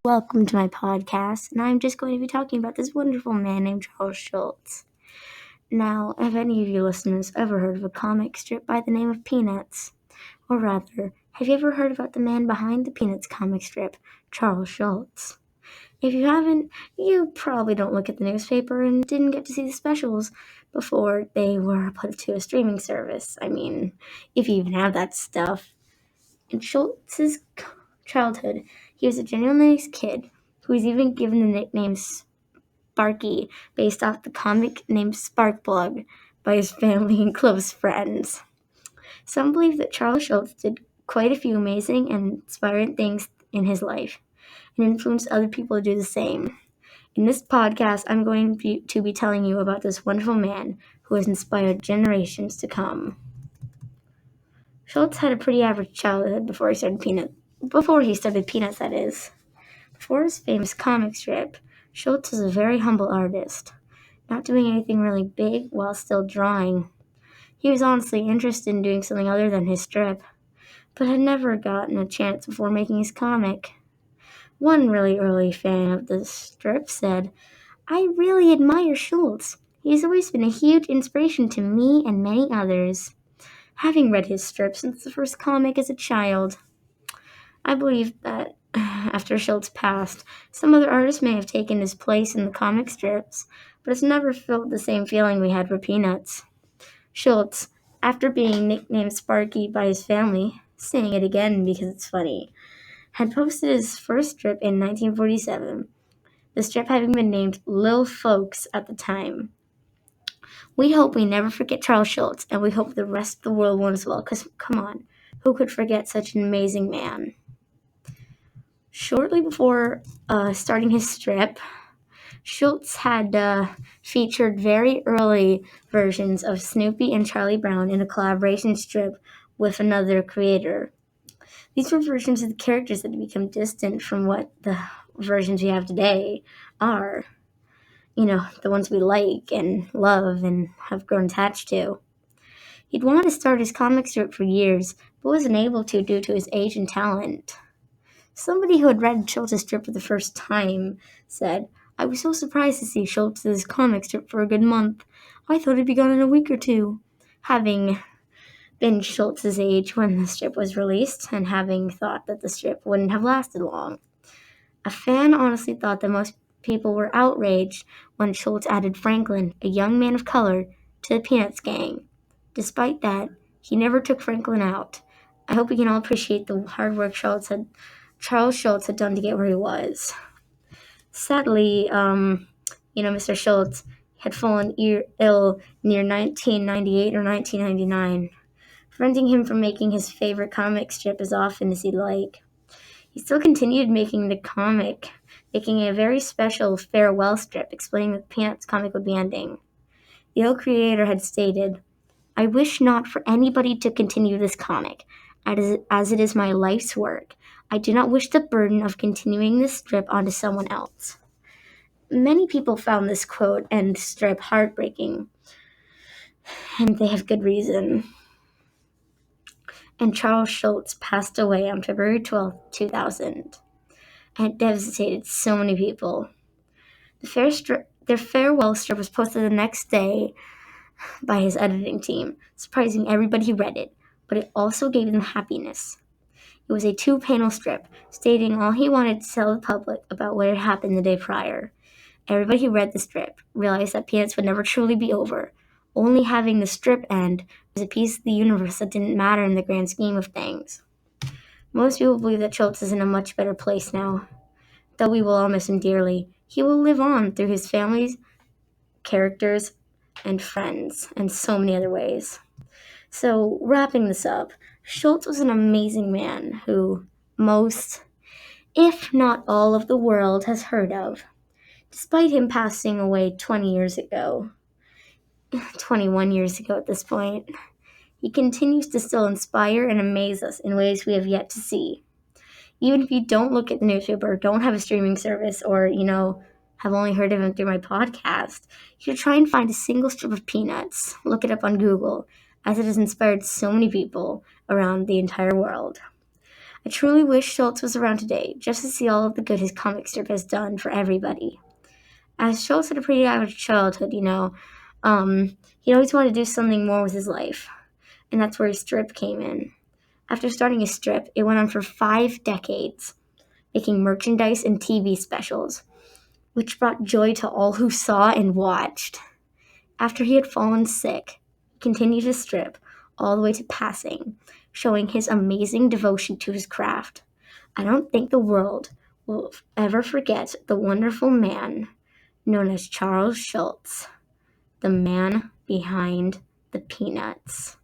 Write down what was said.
Welcome to my podcast, and I'm just going to be talking about this wonderful man named Charles Schulz. Now, have any of you listeners ever heard of a comic strip by the name of Peanuts? Or rather, have you ever heard about the man behind the Peanuts comic strip, Charles Schulz? If you haven't, you probably don't look at the newspaper and didn't get to see the specials before they were put to a streaming service. I mean, if you even have that stuff. In Schultz's childhood, he was a genuinely nice kid who was even given the nickname Sparky based off the comic name Sparkplug by his family and close friends. Some believe that Charles Schulz did quite a few amazing and inspiring things in his life and influenced other people to do the same. In this podcast, I'm going to be telling you about this wonderful man who has inspired generations to come. Schulz had a pretty average childhood before he started Peanuts, that is. Before his famous comic strip, Schulz was a very humble artist, not doing anything really big while still drawing. He was honestly interested in doing something other than his strip, but had never gotten a chance before making his comic. One really early fan of the strip said, "I really admire Schulz. He's always been a huge inspiration to me and many others." Having read his strip since the first comic as a child, I believe that after Schulz passed, some other artists may have taken his place in the comic strips, but it's never felt the same feeling we had for Peanuts. Schulz, after being nicknamed Sparky by his family, saying it again because it's funny, had posted his first strip in 1947, the strip having been named Lil Folks at the time. We hope we never forget Charles Schulz, and we hope the rest of the world won't as well, because, come on, who could forget such an amazing man? Shortly before starting his strip, Schulz had featured very early versions of Snoopy and Charlie Brown in a collaboration strip with another creator. These were versions of the characters that had become distant from what the versions we have today are. You know, the ones we like and love and have grown attached to. He'd wanted to start his comic strip for years, but wasn't able to due to his age and talent. Somebody who had read Schultz's strip for the first time said, "I was so surprised to see Schultz's comic strip for a good month. I thought it'd be gone in a week or two." Having been Schultz's age when the strip was released, and having thought that the strip wouldn't have lasted long. A fan honestly thought that most people were outraged when Schulz added Franklin, a young man of color, to the Peanuts gang. Despite that, he never took Franklin out. I hope we can all appreciate the hard work Charles Schulz had done to get where he was. Sadly, Mr. Schulz had fallen ill near 1998 or 1999, preventing him from making his favorite comic strip as often as he'd like. He still continued making the comic, making a very special farewell strip explaining that the Peanuts comic would be ending. The old creator had stated, "I wish not for anybody to continue this comic, as it is my life's work. I do not wish the burden of continuing this strip onto someone else." Many people found this quote and strip heartbreaking, and they have good reason. And Charles Schulz passed away on February 12th, 2000, and it devastated so many people. Their farewell strip was posted the next day by his editing team, surprising everybody who read it, but it also gave them happiness. It was a 2-panel strip, stating all he wanted to tell the public about what had happened the day prior. Everybody who read the strip realized that Peanuts would never truly be over. Only having the strip end was a piece of the universe that didn't matter in the grand scheme of things. Most people believe that Schulz is in a much better place now. Though we will all miss him dearly, he will live on through his family's characters and friends, and so many other ways. So, wrapping this up, Schulz was an amazing man who most, if not all of the world has heard of. Despite him passing away 21 years ago at this point, he continues to still inspire and amaze us in ways we have yet to see. Even if you don't look at the newspaper, don't have a streaming service, or, have only heard of him through my podcast, you should try and find a single strip of Peanuts. Look it up on Google, as it has inspired so many people around the entire world. I truly wish Schultz was around today just to see all of the good his comic strip has done for everybody. As Schultz had a pretty average childhood. He always wanted to do something more with his life, and that's where his strip came in. After starting his strip, it went on for 5 decades, making merchandise and TV specials, which brought joy to all who saw and watched. After he had fallen sick, he continued his strip all the way to passing, showing his amazing devotion to his craft. I don't think the world will ever forget the wonderful man known as Charles Schultz, the man behind the Peanuts.